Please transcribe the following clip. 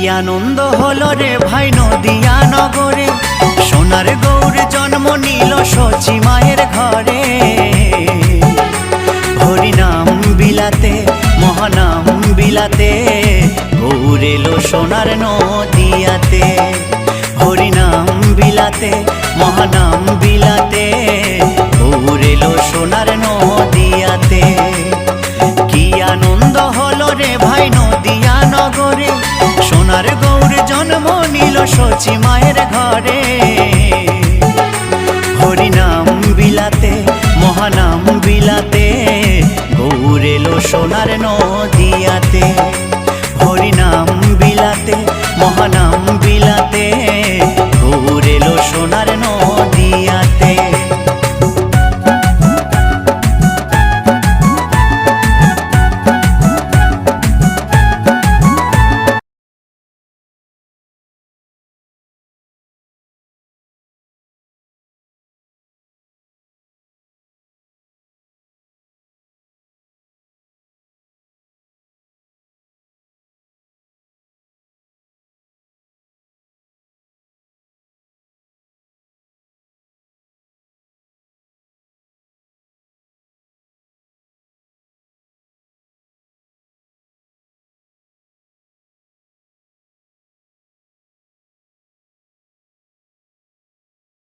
আনন্দ হলো রে ভাই নদিয়া নগরে, সোনার গৌর জন্ম নিল সচি মায়ের ঘরে। হরিনাম বিলাতে মহানাম বিলাতে, গৌর এলো সোনার নদিয়াতে। হরিনাম বিলাতে মহানাম বিলাতে, গৌর এলো সোনার নদিয়াতে। কি আনন্দ হলো রে ভাই নদিয়া নগরে, সোনার গৌর জন্ম নিল সচি মায়ের ঘরে। হরিনাম বিলাতে মহানাম বিলাতে, গৌর এলো সোনার নদিয়াতে।